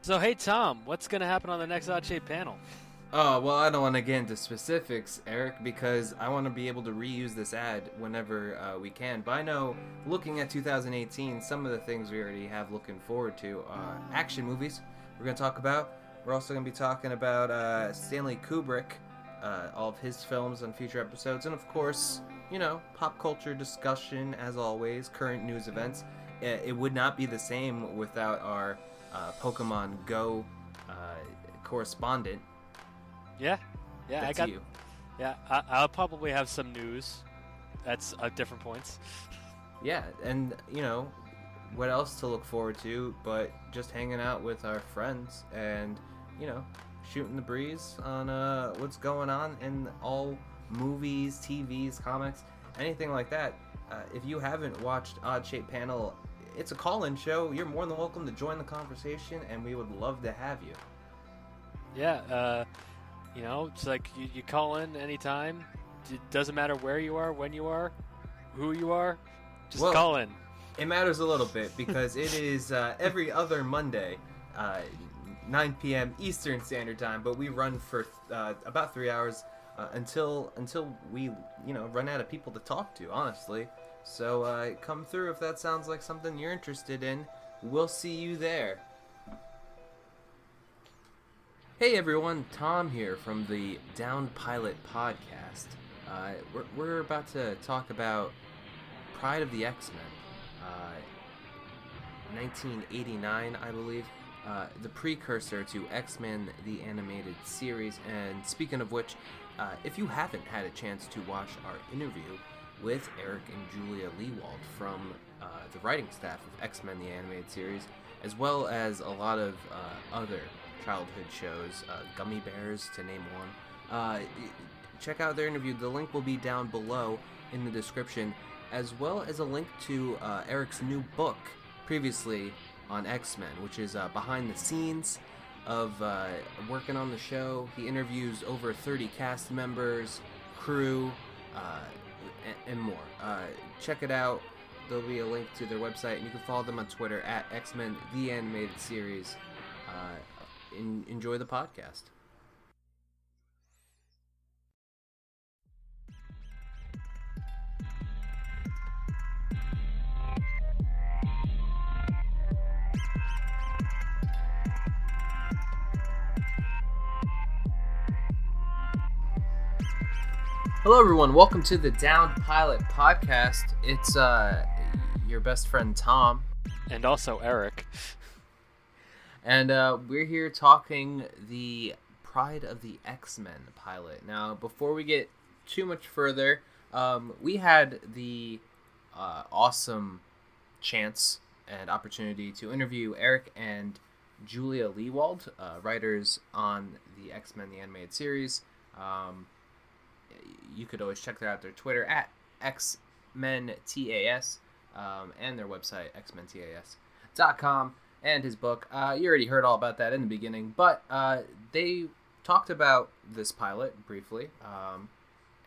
So hey Tom, what's gonna happen on the next Odd Shape panel? Oh, well, I don't want to get into specifics, Eric, because I want to be able to reuse this ad whenever we can. But I know, looking at 2018, some of the things we already have looking forward to action movies we're going to talk about. We're also going to be talking about Stanley Kubrick, all of his films on future episodes, and of course, pop culture discussion as always, current news events. It would not be the same without our Pokemon Go correspondent. Yeah, yeah, I That's got. you. Yeah, I'll probably have some news. That's at different points. Yeah, and what else to look forward to but just hanging out with our friends and you know shooting the breeze on what's going on in all movies, TVs, comics, anything like that. If you haven't watched Odd Shape Panel, it's a call-in show. You're more than welcome to join the conversation, and we would love to have you. Yeah, it's like you call in anytime. It doesn't matter where you are, when you are, who you are. Just Well, call in. it matters a little bit because it is every other Monday, 9 p.m. Eastern Standard Time, but we run for about 3 hours until we run out of people to talk to. Honestly, so come through if that sounds like something you're interested in. We'll see you there. Hey everyone, Tom here from the Downed Pilot podcast. We're about to talk about Pryde of the X-Men. 1989, I believe, the precursor to X-Men the Animated Series. And speaking of which, if you haven't had a chance to watch our interview with Eric and Julia Lewald from the writing staff of X-Men the Animated Series, as well as a lot of other childhood shows, Gummy Bears to name one, check out their interview. The link will be down below in the description, as well as a link to Eric's new book previously on X-Men, which is behind the scenes of working on the show. He interviews over 30 cast members, crew, and more. Check it out. There'll be a link to their website, and you can follow them on Twitter at X-Men The Animated Series. Enjoy the podcast. Hello, everyone. Welcome to the Downed Pilot podcast. It's your best friend Tom, And also Eric. and we're here talking the Pryde of the X-Men pilot. Now, before we get too much further, we had the awesome chance and opportunity to interview Eric and Julia Lewald, writers on the X-Men the Animated Series. You could always check out their Twitter at xmentas, and their website xmentas.com, and his book. You already heard all about that in the beginning, but they talked about this pilot briefly,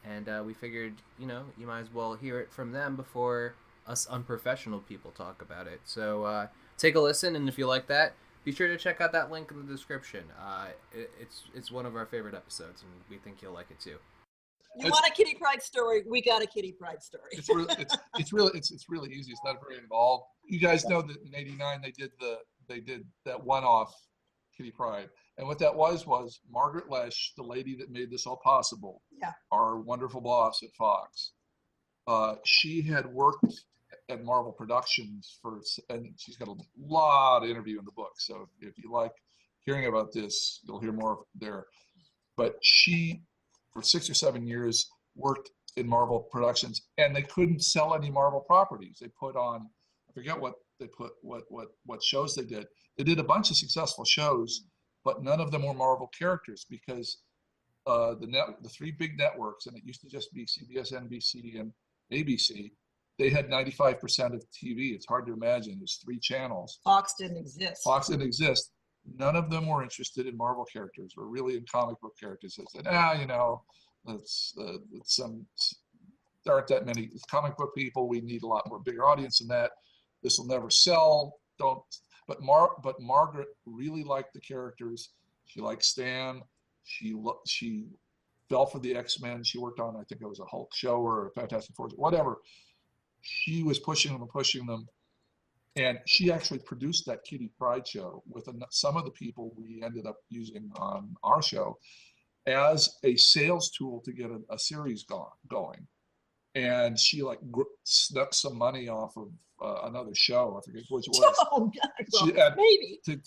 and we figured you might as well hear it from them before us unprofessional people talk about it. So take a listen, and if you like that, be sure to check out that link in the description. It's one of our favorite episodes, and we think you'll like it too. You want a Kitty Pryde story? We got a Kitty Pryde story. It's really easy. It's not very involved. You guys know that in '89 they did that one-off Kitty Pryde, and what that was Margaret Lesh, the lady that made this all possible. Yeah. Our wonderful boss at Fox. She had worked at Marvel Productions and she's got a lot of interview in the book. So if you like hearing about this, you'll hear more there. But she, for 6 or 7 years, worked in Marvel Productions, and they couldn't sell any Marvel properties. They put on, I forget what they put, what shows they did. They did a bunch of successful shows, but none of them were Marvel characters because the three big networks, and it used to just be CBS, NBC, and ABC. They had 95% of TV. It's hard to imagine. There's 3 channels. Fox didn't exist. Fox didn't exist. None of them were interested in Marvel characters or really in comic book characters. They said, there aren't that many comic book people. We need a lot more bigger audience than that. This will never sell. but Margaret really liked the characters. She liked Stan. She fell for the X-Men. She worked on, I think it was a Hulk show or a Fantastic Four, whatever. She was pushing them and pushing them. And she actually produced that Kitty Pryde show with some of the people we ended up using on our show as a sales tool to get a series going. And she like snuck some money off of another show. I forget which it was. Oh God, well, maybe to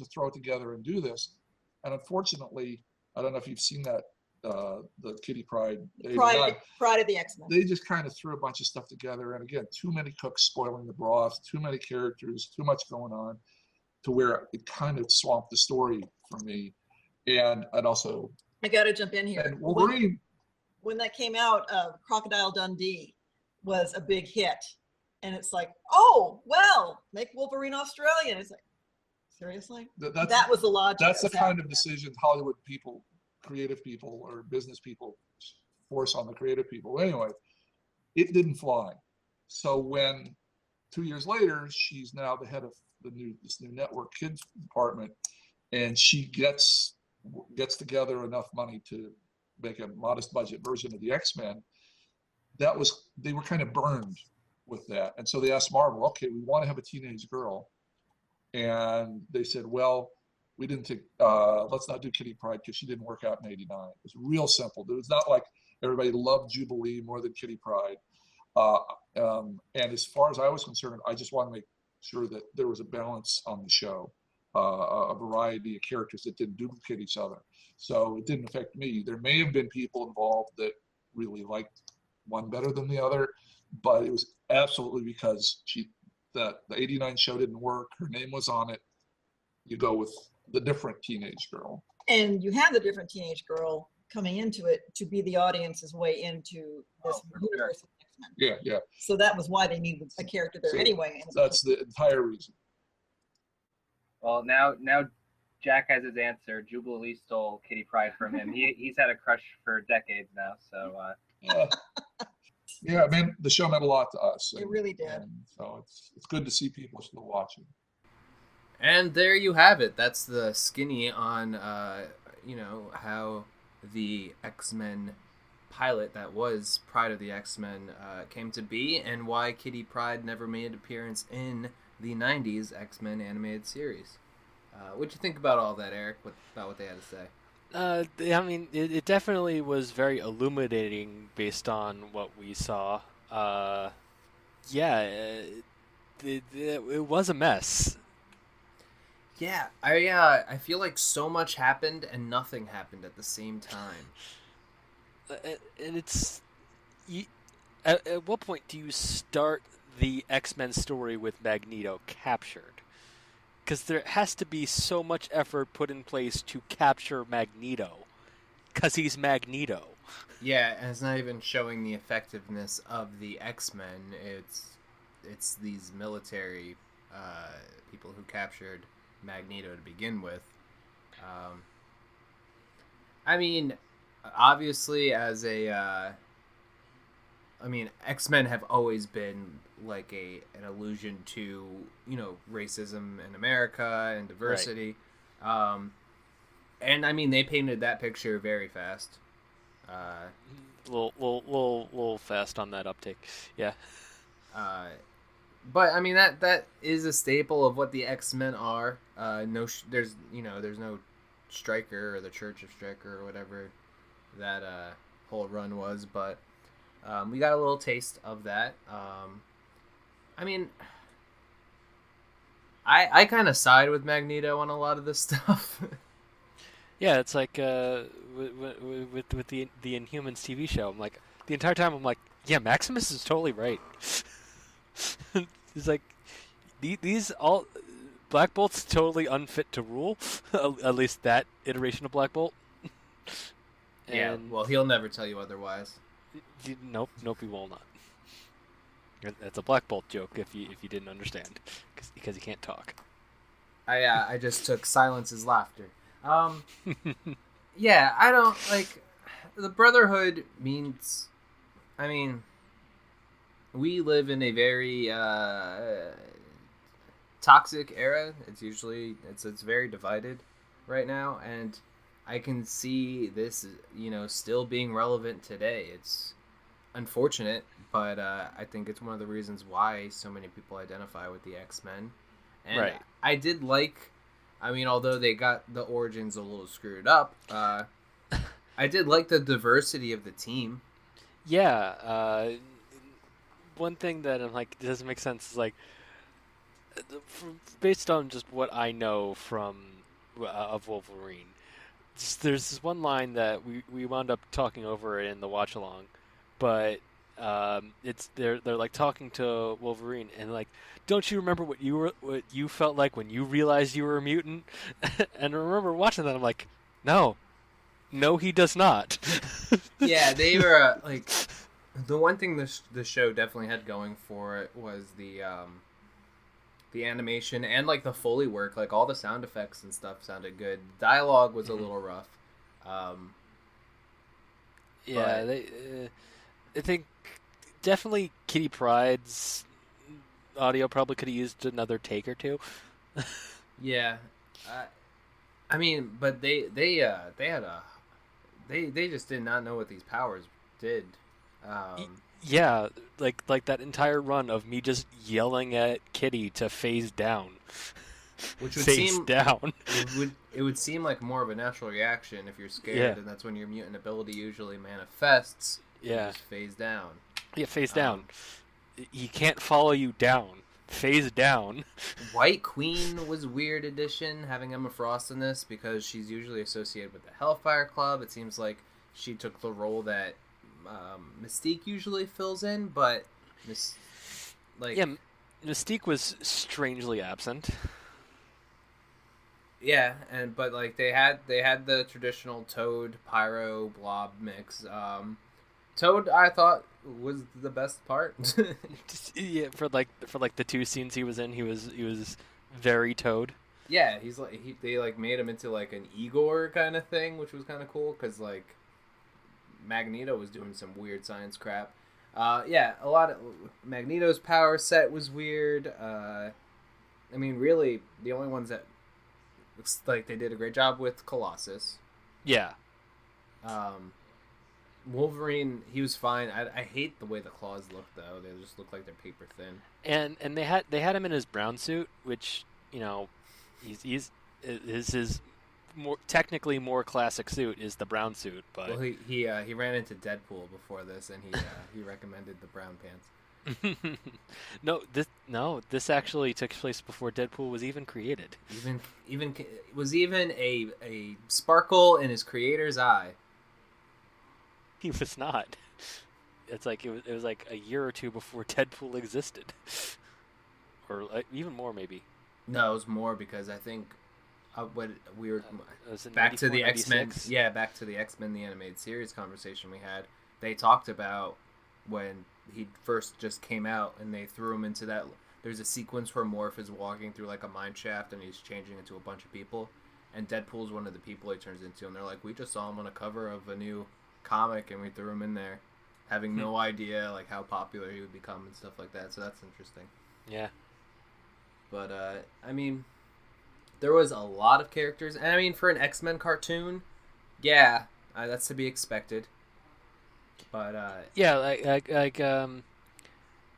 throw it together and do this. And unfortunately, I don't know if you've seen that the Kitty Pryde. Pryde of the X-Men. They just kind of threw a bunch of stuff together, and again, too many cooks spoiling the broth, too many characters, too much going on, to where it kind of swamped the story for me. And I'd also. I got to jump in here. And Wolverine. When that came out, Crocodile Dundee was a big hit, and it's like, oh well, make Wolverine Australian. It's like, seriously? That was the logic. That's the kind of decision Hollywood people, creative people, or business people force on the creative people. Anyway, it didn't fly. So when 2 years later, she's now the head of this new network kids department, and she gets together enough money to make a modest budget version of the X-Men. They were kind of burned with that. And so they asked Marvel, okay, we want to have a teenage girl. And they said, well, we didn't think, let's not do Kitty Pryde because she didn't work out in '89. It was real simple. It was not like everybody loved Jubilee more than Kitty Pryde. And as far as I was concerned, I just wanted to make sure that there was a balance on the show, a variety of characters that didn't duplicate each other. So it didn't affect me. There may have been people involved that really liked one better than the other, but it was absolutely because the '89 show didn't work. Her name was on it. You go with the different teenage girl. And you had the different teenage girl coming into it to be the audience's way into this universe of X-Men. Yeah. So that was why they needed a character there anyway. That's the entire reason. Well, now Jack has his answer. Jubilee stole Kitty Pryde from him. He's had a crush for decades now. So. Yeah, man, the show meant a lot to us. It really did. And so it's good to see people still watching. And there you have it. That's the skinny on, how the X-Men pilot that was Pryde of the X-Men came to be, and why Kitty Pryde never made an appearance in the 90s X-Men animated series. What'd you think about all that, Eric, about what they had to say? I mean, it definitely was very illuminating based on what we saw. It was a mess. Yeah, I feel like so much happened and nothing happened at the same time. And it's... At what point do you start the X-Men story with Magneto captured? Because there has to be so much effort put in place to capture Magneto. Because he's Magneto. Yeah, and it's not even showing the effectiveness of the X-Men. It's these military people who captured Magneto to begin with. I mean, obviously as X-Men have always been like an allusion to, racism in America and diversity. Right. And I mean, they painted that picture very fast. Little fast on that uptake. Yeah. But I mean, that is a staple of what the X-Men are. There's no Stryker or the Church of Stryker or whatever that whole run was, but we got a little taste of that. I mean, I kind of side with Magneto on a lot of this stuff. Yeah, it's like with the Inhumans TV show. I'm like, the entire time I'm like, yeah, Maximus is totally right. It's like these all Black Bolt's totally unfit to rule. At least that iteration of Black Bolt. Yeah, well, he'll never tell you otherwise. Nope, he will not. That's a Black Bolt joke if you didn't understand, because he can't talk. I just took silence as laughter. Yeah, I don't like the Brotherhood means. I mean, we live in a very Toxic era. It's very divided right now, and I can see this, still being relevant today. It's unfortunate, but I think it's one of the reasons why so many people identify with the X-Men. And Right. I did although they got the origins a little screwed up, I did like the diversity of the team. Yeah. One thing that I'm like, it doesn't make sense is like, based on just what I know from of Wolverine, there's this one line that we wound up talking over in the watch along, but it's they're like talking to Wolverine and like, don't you remember what you felt like when you realized you were a mutant? And I remember watching that, I'm like, no, he does not. Yeah, they were like, the one thing the show definitely had going for it was the animation and like the Foley work, like all the sound effects and stuff sounded good. Dialogue was a little rough. Yeah, I think definitely Kitty Pryde's audio probably could have used another take or two. Yeah, but they just did not know what these powers did. Yeah, like that entire run of me just yelling at Kitty to phase down. Which would phase seem down. it would seem like more of a natural reaction if you're scared, and that's when your mutant ability usually manifests. Yeah, just phase down. Yeah, phase down. He can't follow you down. Phase down. White Queen was a weird addition, having Emma Frost in this, because she's usually associated with the Hellfire Club. It seems like she took the role that Mystique usually fills in, but Mystique was strangely absent. Yeah, but like they had the traditional Toad Pyro Blob mix. Toad, I thought, was the best part. Yeah, for the two scenes he was in, he was very Toad. Yeah, they like made him into like an Igor kind of thing, which was kind of cool because like Magneto was doing some weird science crap. A lot of Magneto's power set was weird. Really, the only ones that looks like they did a great job with Colossus. Yeah. Wolverine, he was fine. I hate the way the claws look though. They just look like they're paper thin. And they had him in his brown suit, which he's his more technically more classic suit is the brown suit. But well, he ran into Deadpool before this, and he recommended the brown pants. This actually took place before Deadpool was even created. Was even a sparkle in his creator's eye. He was not. It's like it was like a year or two before Deadpool existed, or even more maybe. No, it was more because I think when we were back to the X-Men. Yeah, back to the X-Men the animated series conversation we had. They talked about when he first just came out and they threw him into that. There's a sequence where Morph is walking through like a mine shaft and he's changing into a bunch of people, and Deadpool's one of the people he turns into, and they're like, we just saw him on a cover of a new comic and we threw him in there, having no idea like how popular he would become and stuff like that. So that's interesting. Yeah. But there was a lot of characters, and for an X-Men cartoon, that's to be expected. But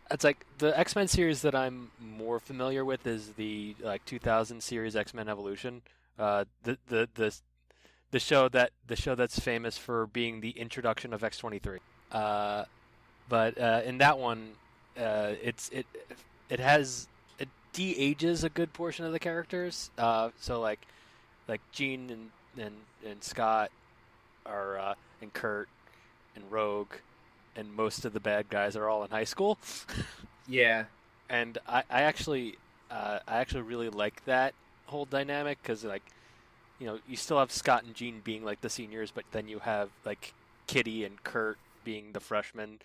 it's like the X-Men series that I'm more familiar with is the 2000 series X-Men Evolution. The show that's famous for being the introduction of X-23. But in that one, it de-ages a good portion of the characters. So like Jean and Scott are and Kurt and Rogue and most of the bad guys are all in high school. Yeah. And I actually really like that whole dynamic because you still have Scott and Jean being like the seniors, but then you have like Kitty and Kurt being the freshmen,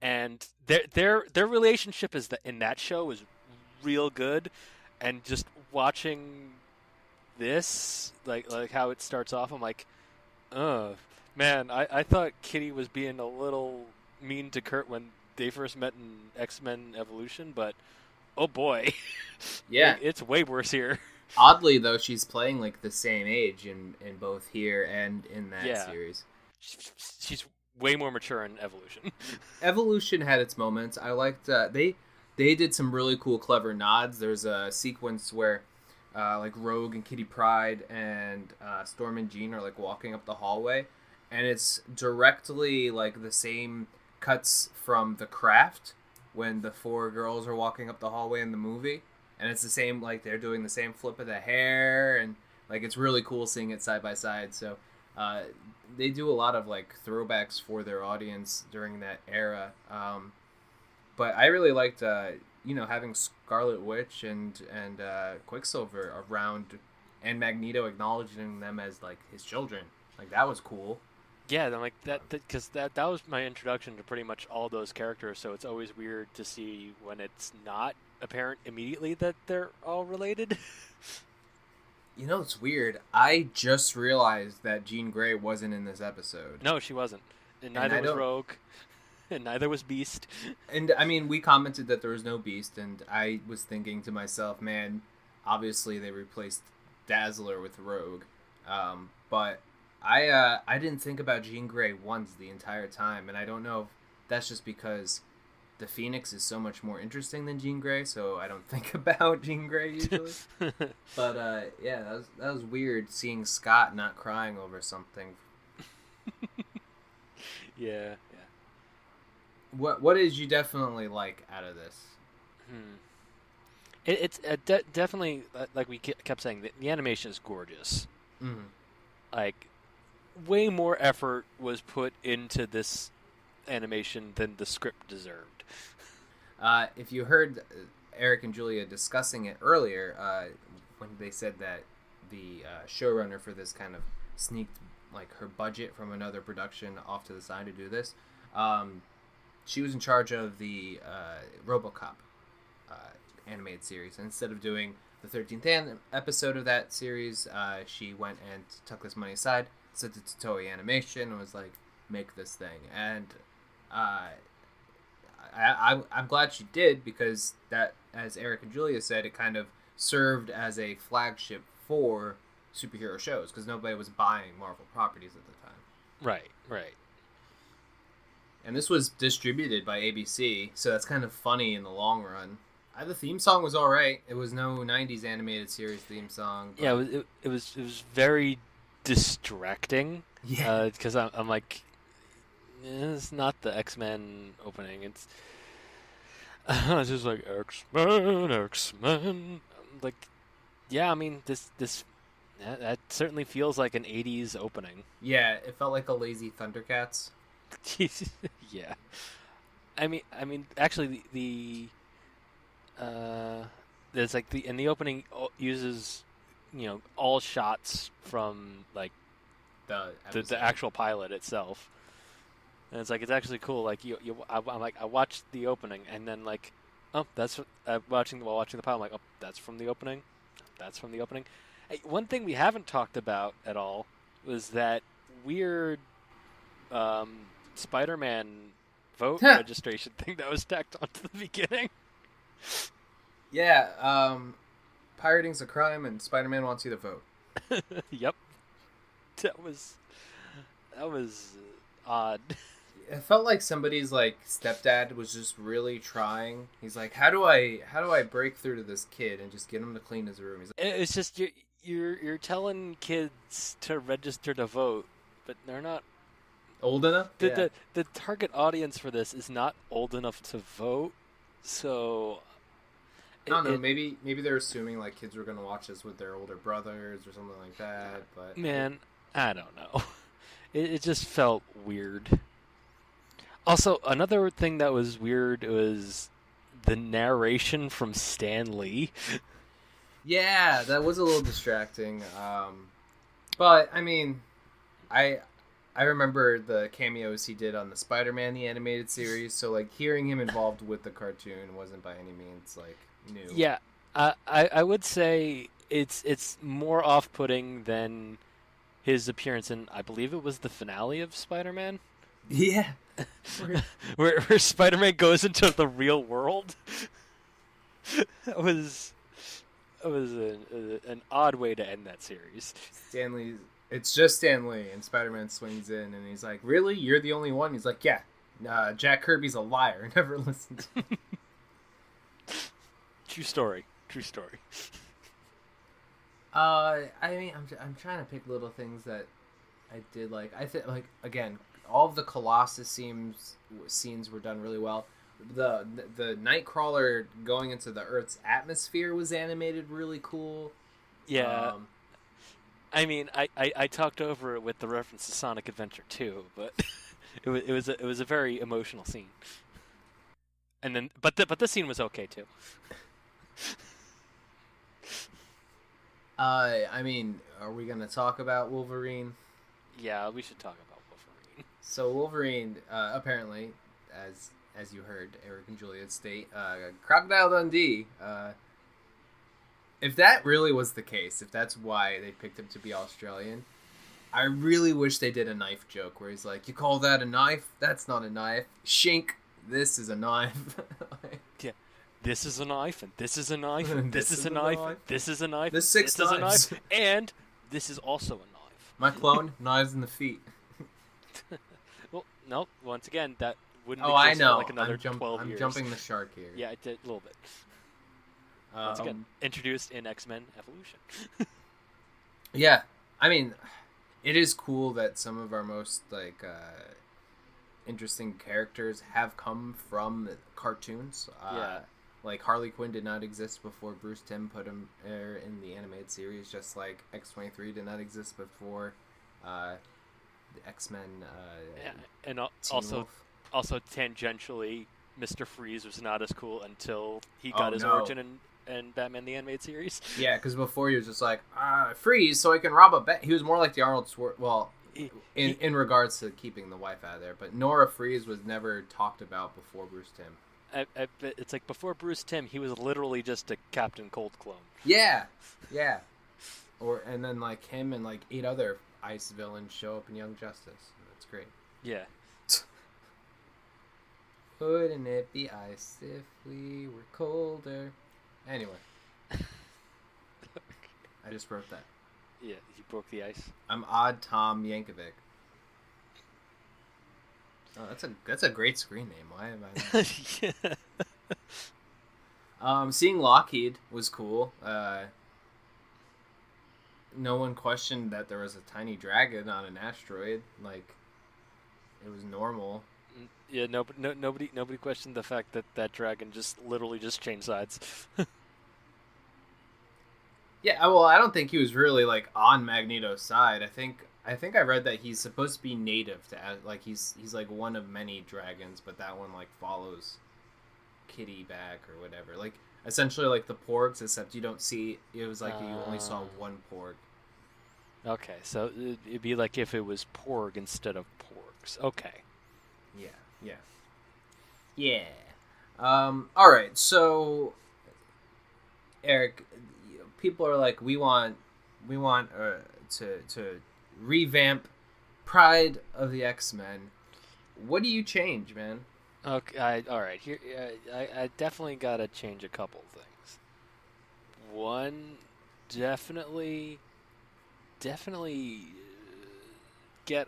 and their relationship in that show is real good. And just watching this, like how it starts off, I'm like, man, I thought Kitty was being a little mean to Kurt when they first met in X-Men Evolution, but oh boy, Yeah. it's way worse here. Oddly, though, she's playing like the same age in both here and in that Yeah. series. She's way more mature in Evolution. Evolution had its moments. I liked they did some really cool, clever nods. There's a sequence where like Rogue and Kitty Pryde and Storm and Jean are like walking up the hallway, and it's directly like the same cuts from The Craft when the four girls are walking up the hallway in the movie, and it's the same, like they're doing the same flip of the hair, and like it's really cool seeing it side by side. So they do a lot of like throwbacks for their audience during that era. But I really liked having Scarlet Witch and Quicksilver around, and Magneto acknowledging them as like his children. Like that was cool. Yeah, then like because that was my introduction to pretty much all those characters. So it's always weird to see when it's not apparent immediately that they're all related. You know, it's weird. I just realized that Jean Grey wasn't in this episode. No, she wasn't. And neither was Rogue. And neither was Beast. And I mean, we commented that there was no Beast, and I was thinking to myself, man, obviously they replaced Dazzler with Rogue. But I didn't think about Jean Grey once the entire time, and I don't know if that's just because the Phoenix is so much more interesting than Jean Grey, so I don't think about Jean Grey usually. But yeah, that was weird seeing Scott not crying over something. Yeah. What did you definitely like out of this? It's definitely, like we kept saying, the animation is gorgeous. Mm-hmm. Like, way more effort was put into this animation than the script deserved. If you heard Eric and Julia discussing it earlier, when they said that the showrunner for this kind of sneaked like her budget from another production off to the side to do this, she was in charge of the RoboCop animated series. And instead of doing the 13th episode of that series, she went and took this money aside, sent it to Toei Animation, and was like, make this thing. And I'm glad she did, because that, as Eric and Julia said, it kind of served as a flagship for superhero shows, because nobody was buying Marvel properties at the time. Right. And this was distributed by ABC, so that's kind of funny in the long run. The theme song was all right. It was no 90s animated series theme song. But... Yeah, it was very distracting. Yeah. Because I'm like, it's not the X-Men opening. It's just like X-Men. Like, yeah, I mean, this that certainly feels like an 80s opening. Yeah, it felt like a lazy Thundercats. Yeah, I mean, actually, there's like in the opening uses, all shots from like the actual pilot itself, and it's like it's actually cool. Like I watched the opening, and then like, oh, that's while watching the pilot. I'm like, oh, that's from the opening. That's from the opening. Hey, one thing we haven't talked about at all was that weird Spider-Man vote registration thing that was tacked onto the beginning. Yeah, pirating's a crime, and Spider-Man wants you to vote. Yep, that was odd. It felt like somebody's like stepdad was just really trying. He's like, how do I break through to this kid and just get him to clean his room? He's like, it's just you're telling kids to register to vote, but they're not old enough. The target audience for this is not old enough to vote, so I don't know. Maybe they're assuming like kids were gonna watch this with their older brothers or something like that. But man, I don't know. It just felt weird. Also, another thing that was weird was the narration from Stan Lee. Yeah, that was a little distracting. But I mean, I remember the cameos he did on the Spider-Man the animated series. So like hearing him involved with the cartoon wasn't by any means like new. Yeah, I would say it's more off-putting than his appearance in, I believe it was the finale of Spider-Man. Yeah. where Spider-Man goes into the real world. it was an odd way to end that series. Stanley, it's just Stan Lee, and Spider-Man swings in, and he's like, "Really? You're the only one?" He's like, "Yeah, Jack Kirby's a liar. Never listened." True story. True story. I mean, I'm trying to pick little things that I did like. I think, like, again, all of the Colossus scenes were done really well. The Nightcrawler going into the Earth's atmosphere was animated really cool. Yeah. I mean, I talked over it with the reference to Sonic Adventure 2, but it was a very emotional scene. And then, but the scene was okay too. I mean, are we gonna talk about Wolverine? Yeah, we should talk about Wolverine. So Wolverine, apparently, as you heard Eric and Juliet state, Crocodile Dundee. If that really was the case, if that's why they picked him to be Australian, I really wish they did a knife joke where he's like, "You call that a knife? That's not a knife. Shink, this is a knife." Yeah. This is a knife, and this is a knife, and this is a knife, and this is a knife, There's six this is a knives. knife, and this is also a knife. My clone, knives in the feet. Well, no, once again, that wouldn't Oh, exist I know. for like another 12 I'm years. jumping the shark here. Yeah, it did a little bit. Once again, introduced in X-Men Evolution. Yeah, I mean, it is cool that some of our most interesting characters have come from cartoons. Yeah. Like Harley Quinn did not exist before Bruce Timm put him there in the animated series, just like X-23 did not exist before the X-Men. Yeah, and Teen also tangentially, Mr. Freeze was not as cool until he got his no. origin in Batman the Animated Series. Yeah, because before he was just like, freeze so I can rob a bank. He was more like the Arnold Schwarzenegger. Well, in regards to keeping the wife out of there, but Nora Freeze was never talked about before Bruce Timm. It's like before Bruce Timm, he was literally just a Captain Cold clone. Yeah. And then like him and like 8 other ice villains show up in Young Justice. That's great. Yeah. Wouldn't it be ice if we were colder? Anyway. I just wrote that. Yeah, he broke the ice. I'm Odd Tom Yankovic. Oh, that's a great screen name. Why am I not? Yeah. Seeing Lockheed was cool. No one questioned that there was a tiny dragon on an asteroid. Like, it was normal. Yeah, nobody questioned the fact that that dragon just literally just changed sides. Yeah, well, I don't think he was really like on Magneto's side. I think I read that he's supposed to be native to, like, he's like one of many dragons, but that one like follows Kitty back or whatever. Like essentially like the Porgs, except you don't see. It was like you only saw one Porg. Okay, so it'd be like if it was Porg instead of Porgs. Okay. Yeah. All right. So, Eric, people are like, we want to revamp Pryde of the X-Men. What do you change, man? Okay, all right. Here, I definitely gotta change a couple things. One, definitely get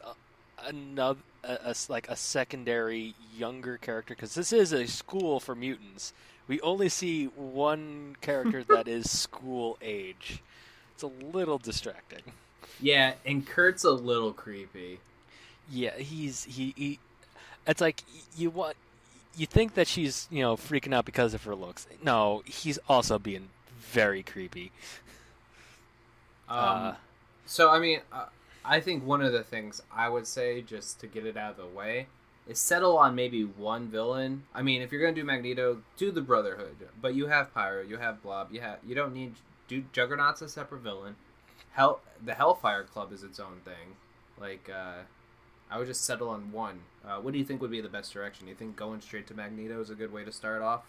another like a secondary younger character, because this is a school for mutants. We only see one character that is school age. It's a little distracting. Yeah, and Kurt's a little creepy. Yeah, he. It's like you think that she's freaking out because of her looks. No, he's also being very creepy. So I mean, I think one of the things I would say, just to get it out of the way, is settle on maybe one villain. I mean, if you're gonna do Magneto, do the Brotherhood, but you have Pyro, you have Blob, you don't need Juggernaut's a separate villain. The Hellfire Club is its own thing. Like, I would just settle on one. What do you think would be the best direction? Do you think going straight to Magneto is a good way to start off?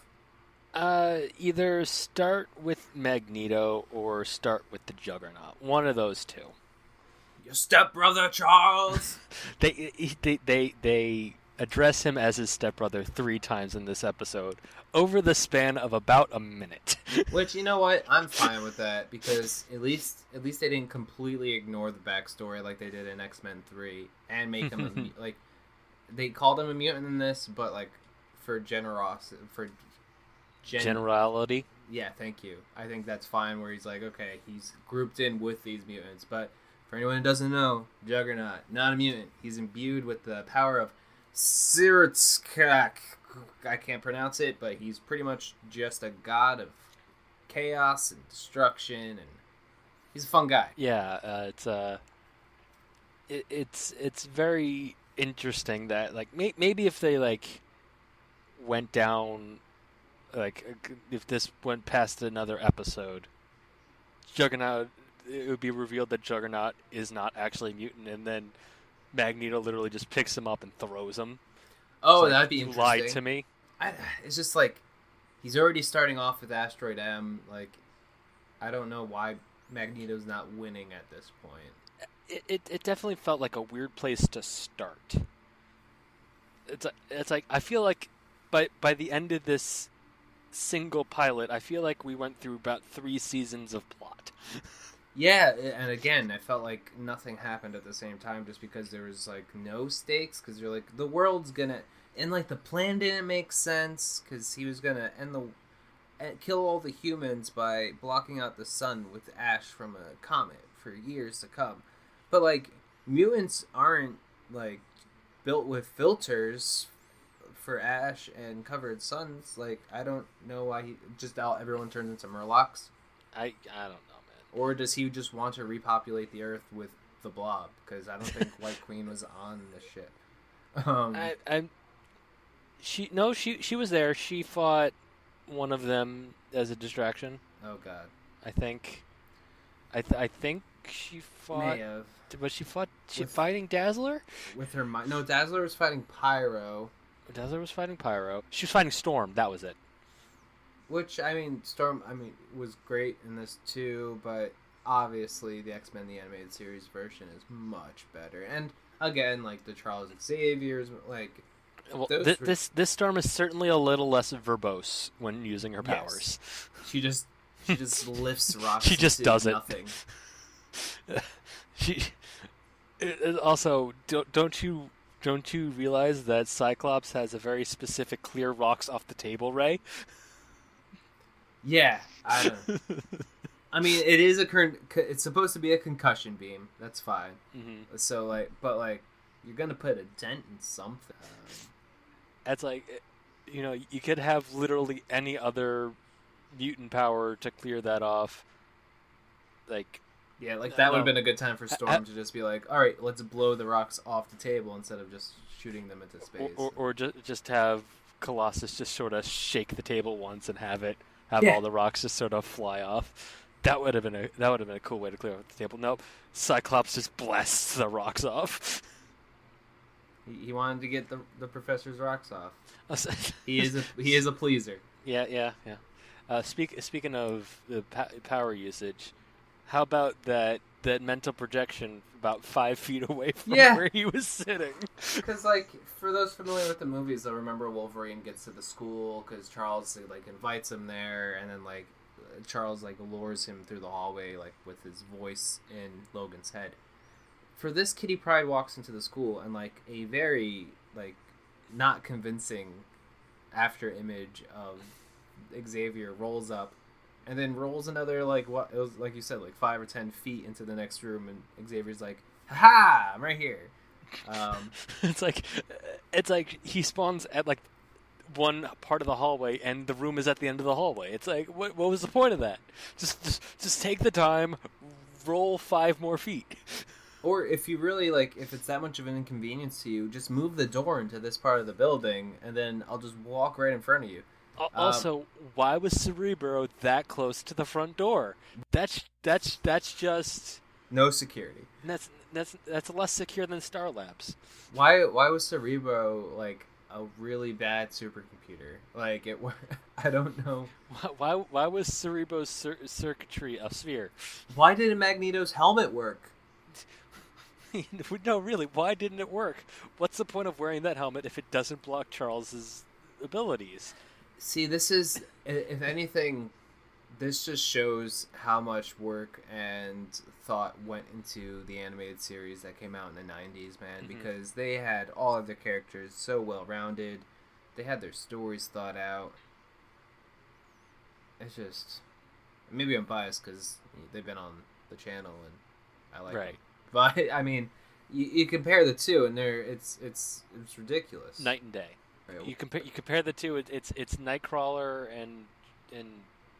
Either start with Magneto or start with the Juggernaut. One of those two. Your stepbrother, Charles. They address him as his stepbrother 3 times in this episode over the span of about a minute. Which, you know what? I'm fine with that because at least they didn't completely ignore the backstory like they did in X-Men 3 and make him like they called him a mutant in this, but like for generosity, Generality. Yeah, thank you. I think that's fine. Where he's like, okay, he's grouped in with these mutants, but for anyone who doesn't know, Juggernaut, not a mutant. He's imbued with the power of Siritskak. I can't pronounce it, but he's pretty much just a god of chaos and destruction, and he's a fun guy. Yeah, it's very interesting that like maybe if they like went down, like if this went past another episode, Juggernaut, it would be revealed that Juggernaut is not actually a mutant, and then Magneto literally just picks him up and throws him. Oh, like, that'd be you interesting. lied to me. It's just like he's already starting off with Asteroid M. Like, I don't know why Magneto's not winning at this point. It definitely felt like a weird place to start. It's like I feel like by the end of this single pilot, I feel like we went through about 3 seasons of plot. Yeah, and again, I felt like nothing happened at the same time just because there was, like, no stakes, because you're like, the world's gonna... And, like, the plan didn't make sense, because he was gonna kill all the humans by blocking out the sun with ash from a comet for years to come. But, like, mutants aren't, like, built with filters for ash and covered suns. Like, I don't know why everyone turns into Murlocs. I don't know. Or does he just want to repopulate the Earth with the Blob? Because I don't think White Queen was on the ship. She was there. She fought one of them as a distraction. Oh God. I think. I think she fought. May have. Was she fighting Dazzler? With her mind? No, Dazzler was fighting Pyro. Dazzler was fighting Pyro. She was fighting Storm. That was it. Which, I mean, Storm, was great in this too, but obviously the X-Men the Animated Series version is much better. And again, like the Charles Xavier's, like well, this Storm is certainly a little less verbose when using her powers. Yes. She just lifts rocks. She just does nothing. Also, don't you realize that Cyclops has a very specific clear rocks off the table ray? Yeah, I don't know. I mean, it is it's supposed to be a concussion beam. That's fine. Mm-hmm. So, like, but, like, you're going to put a dent in something. That's like, you know, you could have literally any other mutant power to clear that off. Like, yeah, like, that would have been a good time for Storm to just be like, all right, let's blow the rocks off the table instead of just shooting them into space. Or just have Colossus just sort of shake the table once and have all the rocks just sort of fly off. That would have been a cool way to clear out the table. Nope, Cyclops just blasts the rocks off. He wanted to get the professor's rocks off. He is a pleaser. Yeah. Speaking of the power usage, how about that mental projection about 5 feet away from where he was sitting? Because, like, for those familiar with the movies, they'll remember Wolverine gets to the school because Charles, like, invites him there, and then, like, Charles, like, lures him through the hallway, like, with his voice in Logan's head. For this, Kitty Pryde walks into the school, and, like, a very, like, not convincing after image of Xavier rolls up, and then rolls another, like, what it was, like you said, like 5 or 10 feet into the next room, and Xavier's like, "Ha! I'm right here." It's like he spawns at like one part of the hallway, and the room is at the end of the hallway. It's like, what was the point of that? Just take the time, roll 5 more feet. Or if you really, like, if it's that much of an inconvenience to you, just move the door into this part of the building, and then I'll just walk right in front of you. Also, why was Cerebro that close to the front door? That's just no security. That's less secure than Star Labs. Why was Cerebro like a really bad supercomputer? Like I don't know. Why was Cerebro's circuitry a sphere? Why did Magneto's helmet work? No, really, why didn't it work? What's the point of wearing that helmet if it doesn't block Charles's abilities? See, this is, if anything, this just shows how much work and thought went into the animated series that came out in the 90s, man, because they had all of their characters so well-rounded. They had their stories thought out. It's just, maybe I'm biased because they've been on the channel and I like them. But, I mean, you compare the two and it's ridiculous. Night and day. Right. You compare the two. It's Nightcrawler and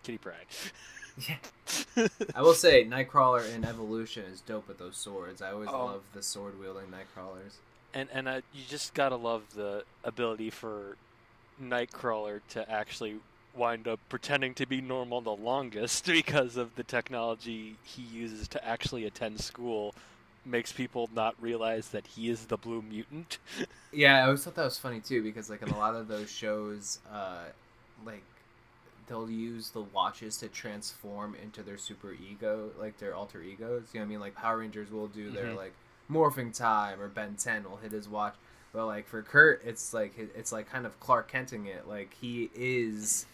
Kitty Pryde. Yeah. I will say Nightcrawler in Evolution is dope with those swords. I always love the sword wielding Nightcrawlers. And you just gotta love the ability for Nightcrawler to actually wind up pretending to be normal the longest because of the technology he uses to actually attend school. Makes people not realize that he is the blue mutant. Yeah, I always thought that was funny too, because like in a lot of those shows, like they'll use the watches to transform into their super ego, like their alter egos. You know what I mean? Like Power Rangers will do their like morphing time, or Ben 10 will hit his watch. But like for Kurt, it's like kind of Clark Kenting it. Like he is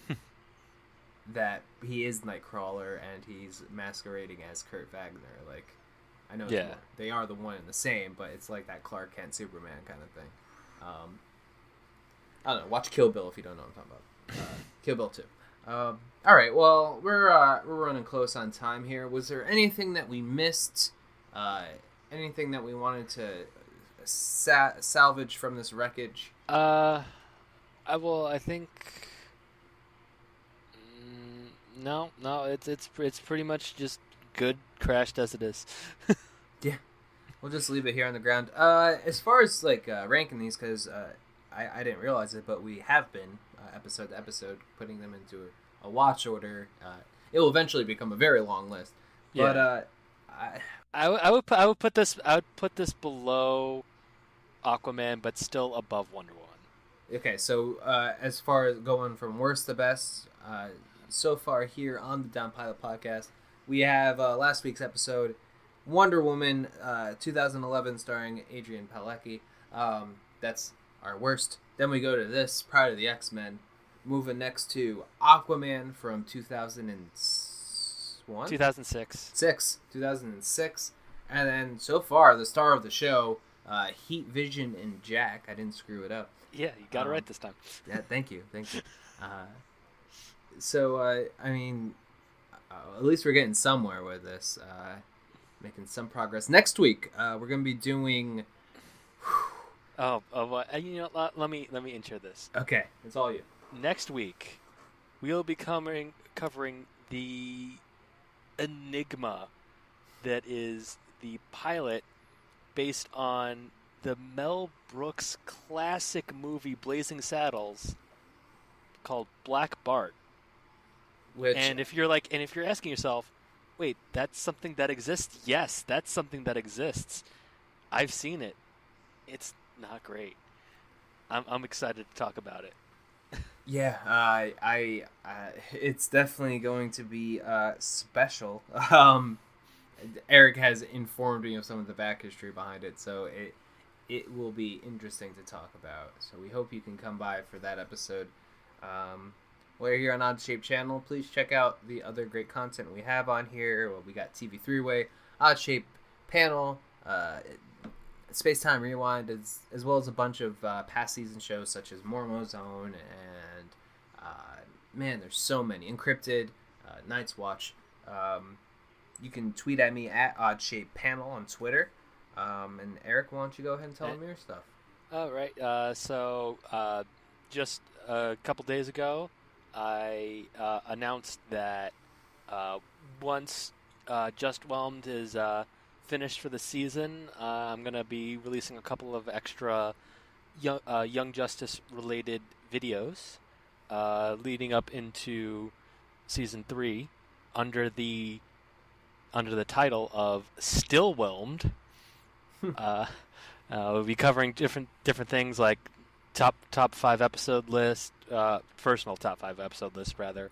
he is Nightcrawler and he's masquerading as Kurt Wagner. Like, I know they are the one and the same, but it's like that Clark Kent Superman kind of thing. I don't know. Watch Kill Bill if you don't know what I'm talking about. Kill Bill 2. All right. Well, we're running close on time here. Was there anything that we missed? Anything that we wanted to salvage from this wreckage? I think. No. It's pretty much just good crashed as it is. Yeah, we'll just leave it here on the ground. As far as like ranking these, because I didn't realize it, but we have been episode to episode putting them into a watch order. It will eventually become a very long list. Yeah. But I would put this below Aquaman, but still above Wonder Woman. Okay, so as far as going from worst to best, so far here on the Down Pilot Podcast, we have last week's episode, Wonder Woman 2011, starring Adrian Palicki. That's our worst. Then we go to this, Pryde of the X-Men, moving next to Aquaman from 2006. 2006. And then so far, the star of the show, Heat Vision and Jack. I didn't screw it up. Yeah, you got it right this time. Yeah, thank you. So, I mean, at least we're getting somewhere with this, making some progress. Next week, we're going to be doing... you know, let me intro this. Okay, it's all you. Next week, we'll be covering the enigma that is the pilot based on the Mel Brooks classic movie Blazing Saddles called Black Bart. And if you're asking yourself, wait, that's something that exists? Yes, that's something that exists. I've seen it. It's not great. I'm excited to talk about it. Yeah, it's definitely going to be special. Eric has informed me of some of the back history behind it, so it will be interesting to talk about. So we hope you can come by for that episode. While you're here on Odd Shape Channel, please check out the other great content we have on here. Well, we got TV 3-Way, Odd Shape Panel, Space Time Rewind, as well as a bunch of past season shows such as Mormo Zone and man, there's so many. Encrypted, Night's Watch. You can tweet at me at Odd Shape Panel on Twitter. And Eric, why don't you go ahead and tell them your stuff? All right. So just a couple days ago, I announced that once Just Whelmed is finished for the season, I'm going to be releasing a couple of extra Young Justice related videos leading up into season 3 under the title of Still Whelmed. We'll be covering different things like top 5 episode list, personal top 5 episode list rather.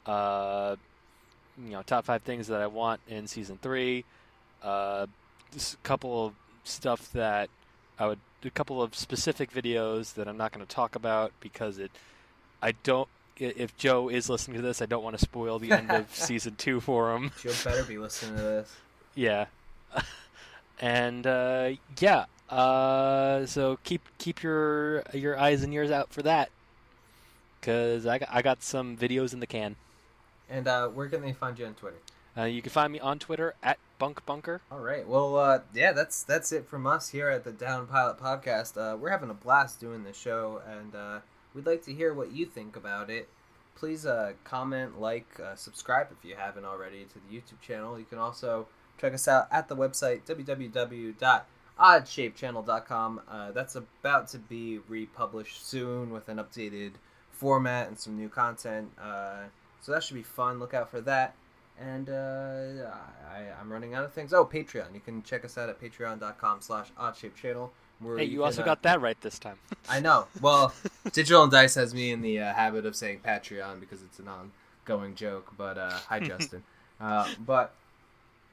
Top 5 things that I want in season 3. Just a couple of stuff that a couple of specific videos that I'm not going to talk about because if Joe is listening to this, I don't want to spoil the end of season 2 for him. Joe better be listening to this. Yeah. And so keep your eyes and ears out for that, because I got some videos in the can. And where can they find you on Twitter? You can find me on Twitter at BunkBunker. All right. Well, that's it from us here at the Down Pilot Podcast. We're having a blast doing this show, and we'd like to hear what you think about it. Please comment, like, subscribe if you haven't already to the YouTube channel. You can also check us out at the website, www.oddshapechannel.com. That's about to be republished soon with an updated format and some new content. So that should be fun. Look out for that. And I'm running out of things. Oh, Patreon. You can check us out at patreon.com/oddshapechannel. Hey, you also got that right this time. I know. Well, Digital and Dice has me in the habit of saying Patreon because it's an ongoing joke. But hi, Justin. But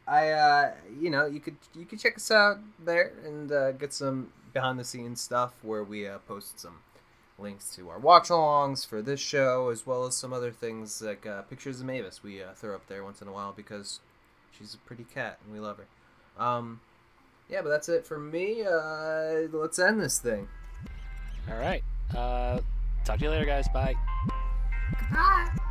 you could check us out there and get some behind the scenes stuff where we post some links to our watch-alongs for this show, as well as some other things like pictures of Mavis we throw up there once in a while because she's a pretty cat and we love her. But that's it for me. Let's end this thing. All right. Talk to you later, guys. Bye. Goodbye.